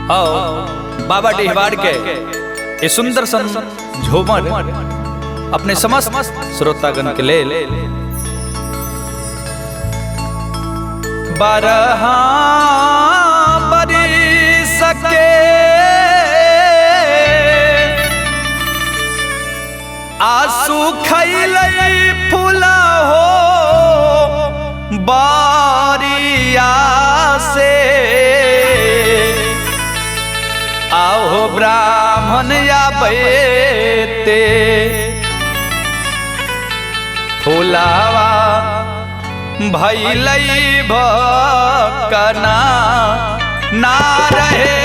और बाबा डिहवाड़ के ये सुंदर झूमर अपने समस्त श्रोतागण के ले बारहा बरिस के आंसू खैलै फूला हो बारिया से आओ ब्राह्मण या बेते फूलावा भैलै भकना ना रहे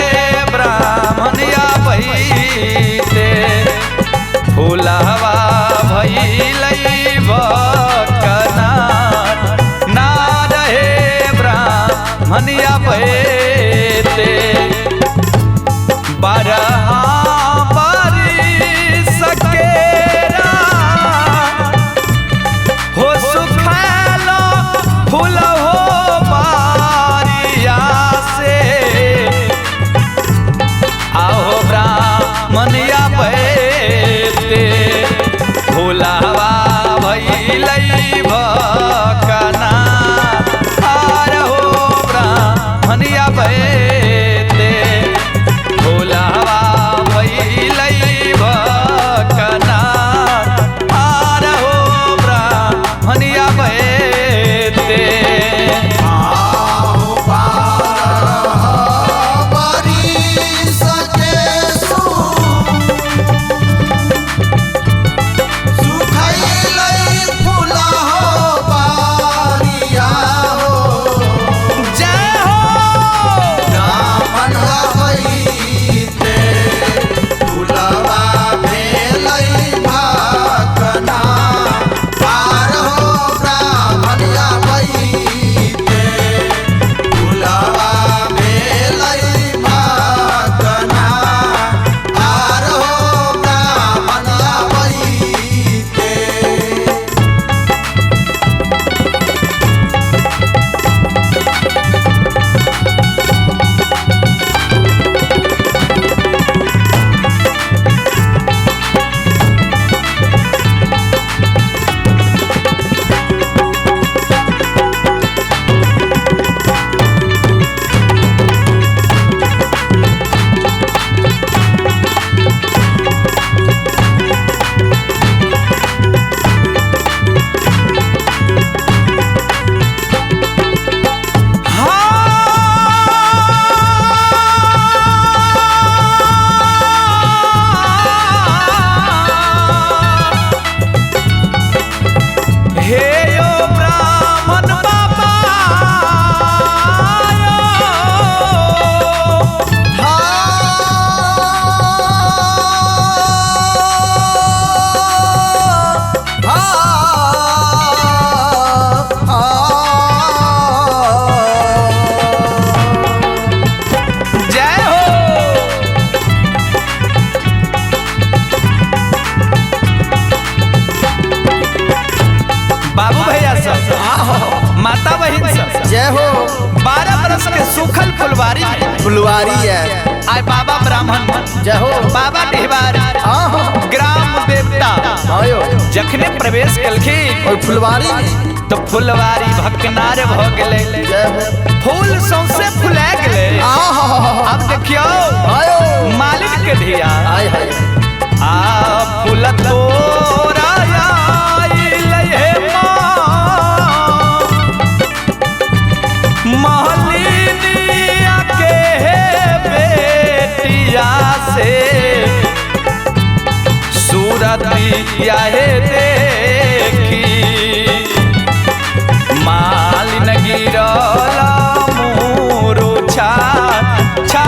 ब्राह्मण या बेते फूलावा भैलै भकना ना रहे ब्राह्मण या बेते बारहा बरिस के हो सुखैलो फूल हो बारिया से आओ ब्राह्मण या बेते फूलावा भैलै भकना आर हो ब्राह्मण या बेते फूलावा भैलै भकना आर हो ब्राह्मण या बेते बाबू भैया सब माता बहन सब जय हो 12 बरस के सूखल फुलवारी है आय बाबा ब्राह्मण जय हो बाबा डिहवाड़ ग्राम देवता जखने प्रवेश कलखिन और फुलवारी तो फुलवारी भकनार भ गेलै फूल सौंसे फुला गेलै अब देखियो मालिक के धिया आ फूल तोरा महलिनिया के बेटिया से सूरतिया हे देखी मालिन गिरल मुरुछा छा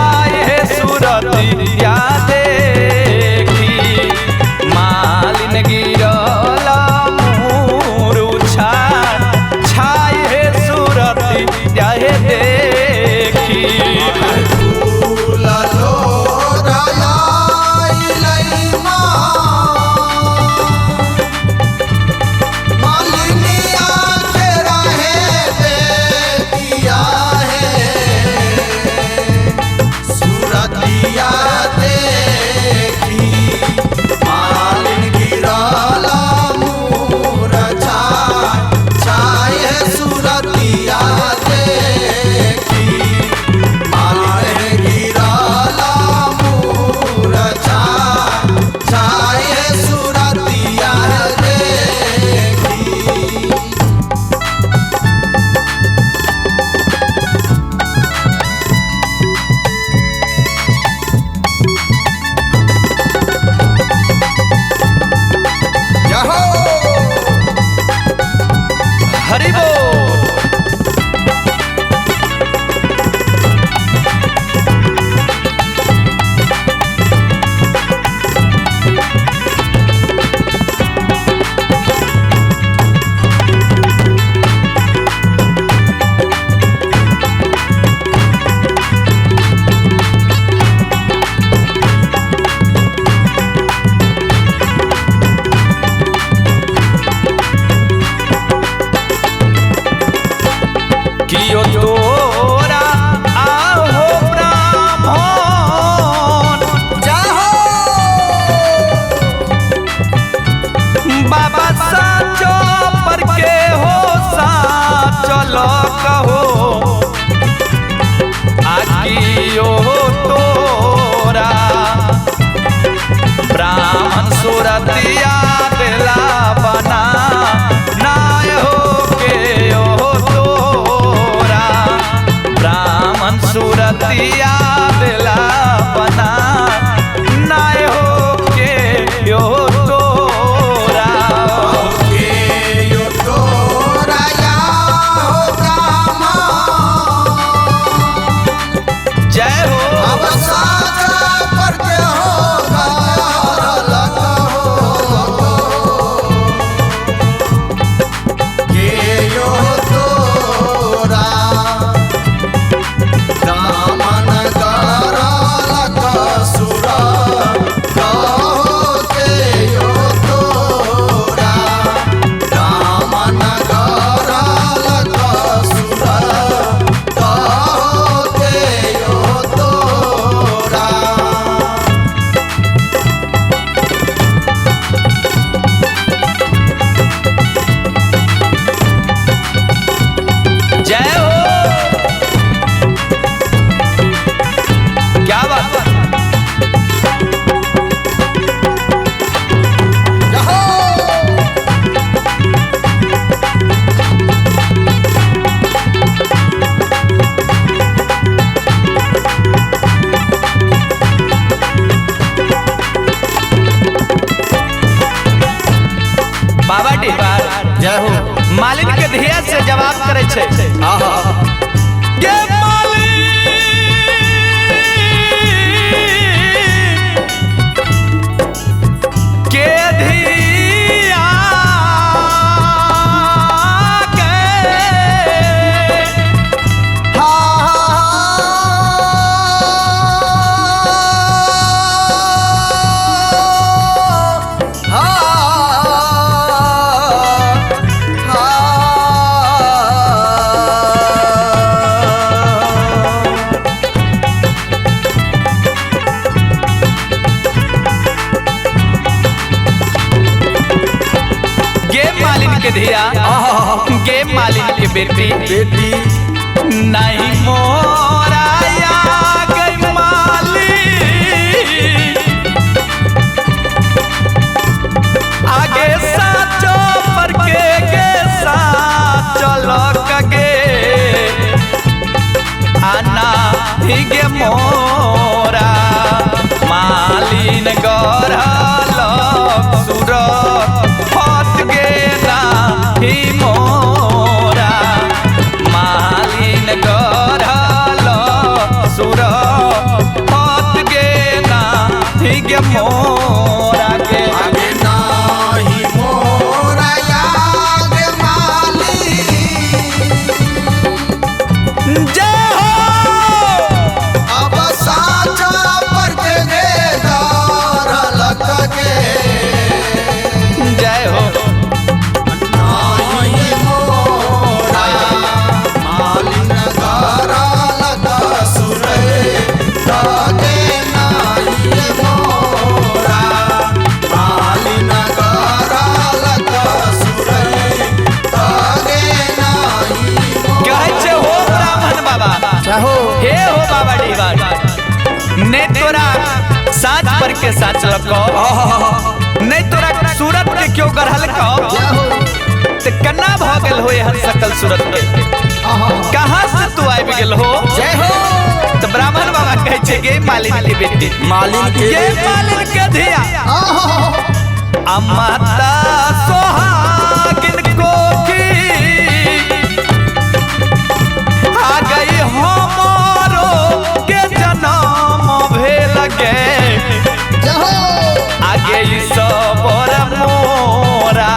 अब साचा पर के होगा लगा हो के यो तोरा दामन गारा लगा सुरा कहो के यो तोरा दामन गारा लगा सुरा कहो के यो तोरा जय हो। क्या बात है। बाबा डिहबार जय हो मालिन के धिया से जवाब करे छे। के मालिन के धिया के गे मालिन के धिया गे मालिन के बेटी बेटी नहीं मोरा या गई मालिन आगे साचो पर के साथ चलो कगे आना ही गे मोरा मालिन गरल सुर फट गे ना ही मोरा मालिन गरल सुर फट गे ना ही गे मोरा के आगे नाही मोरा याग माली जय हो। अब साचा पर के दार लग के जय हो। नाही मोरा मालिन गारा लगा सुरे लागे नाही मोरा मालिन गारा लगा सुरे लागे नाही कहे छे हो ब्राह्मण बाबा चाहो हे हो बाबा डिहबार ने तोरा साच पर के साच लको ने तोरा सूरत के क्यों गढ़ल को ते कन्ना भ गेल हो हर सकल सूरत के कहां से तू आबि गेल हो। जय हो तो ब्राह्मण बाबा कहे छे गे मालिन के बेटी मालिन के गे मालिन के धिया अमाता सोहागिन को की आ गई हमारो के जन्म भेल गे आगे ई सबर मोरा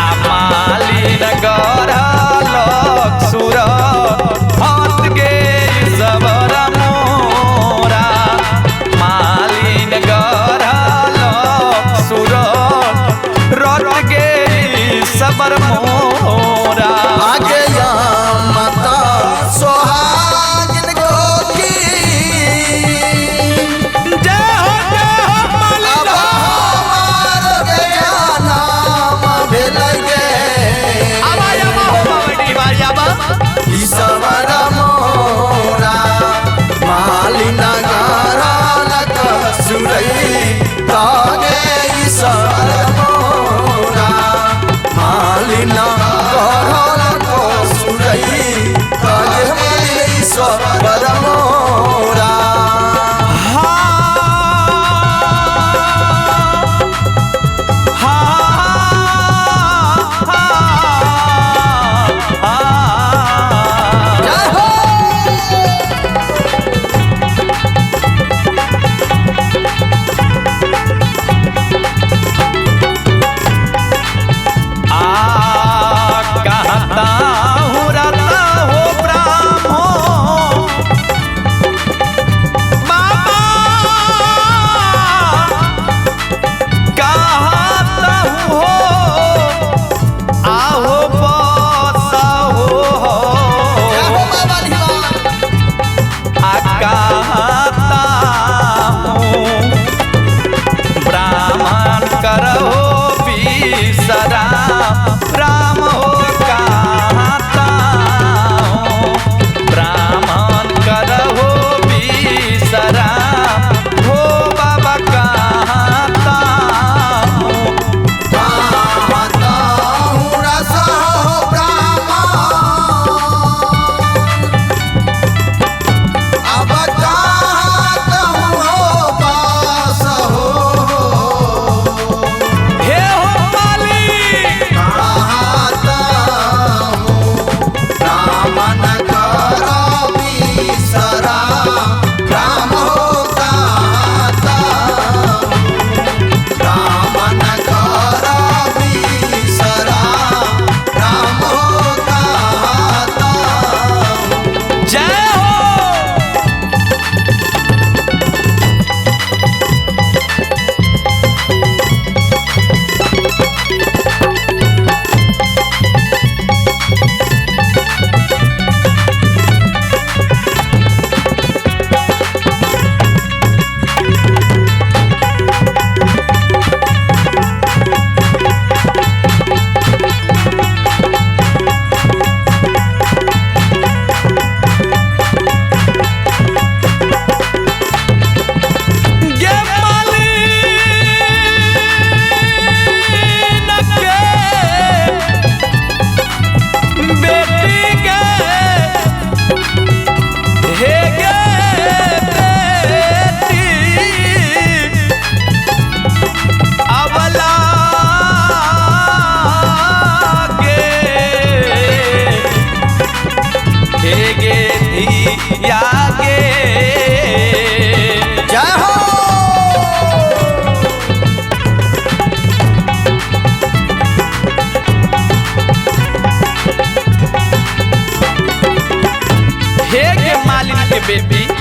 आ मालिन गरल सुर फट गे ई सबर मोरा मालिन गरल सुर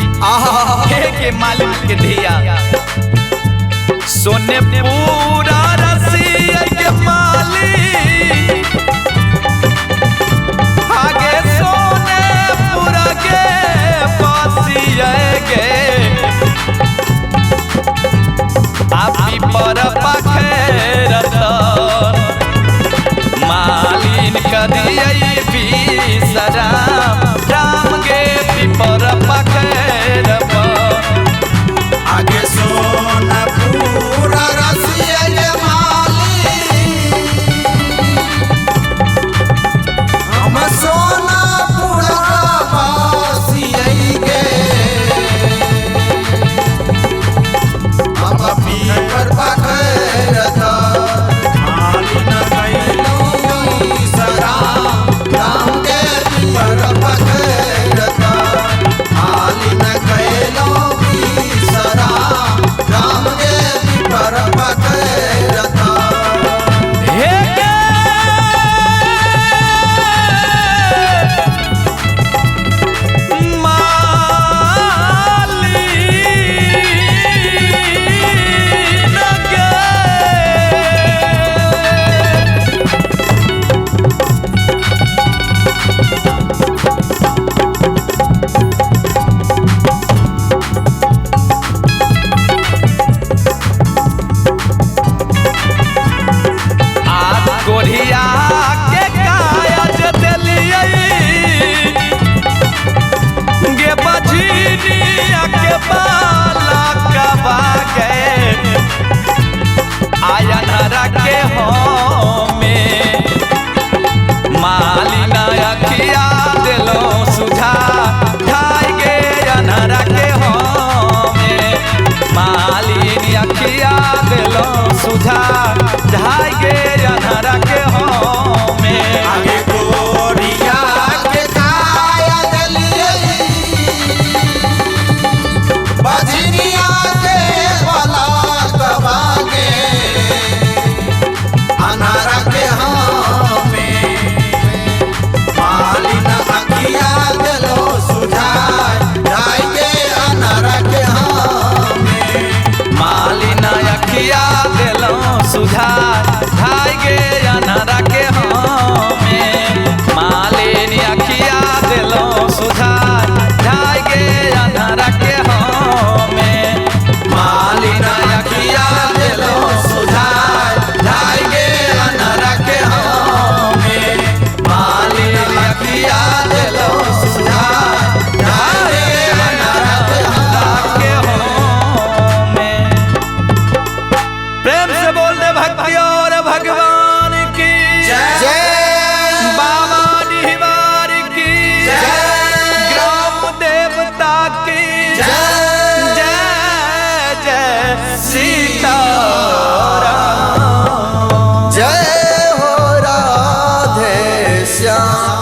के मालिक के धिया सोने पूरा रसिया के मालिक आगे सोने पूरा के पासिया के आपी पर पखेरत मालिन कदियई बिसरा राम गे पिपर पखेरब आगे सोना पूरा रसिया के मालिक हम सोना पूरा बासिया के हम पीपर पखेरत मालिन कैलो बिसरा राम गे पिपर पखेरत मालिन कैलो बिसरा राम गे पिपर पखेरत हे गोढ़िया के कायज देलियई गे बझिनिया के बाला कबा गए आयनरा के में मालिना अखिया दिलो सुझा ढाई गे अनहरा के में मालिनी अखिया दिलो सुझा ढाई गे अनहरा के में आगे गोरिया के काया देलियई बजनिया के वाला कबागे अनारा के में मालिन अखिया दिलो सुझाए ढाई के अनारा के में मालिना अखिया दिलो सुझा ढाई गे अनहरा के में मालिनी अखिया दिलो सुझा ढाई गे अनहरा के में मालिन अखिया दिलो सुझाए ढाई के अनारा के में मालिन अखिया दिलो सुझाए ढाई के अनारा के में प्रेम से बोल दे भक्ति और भगवान की जय बाबा डिहवार की ग्राम देवता की जय जय जय सीताराम। जय हो राधे श्याम।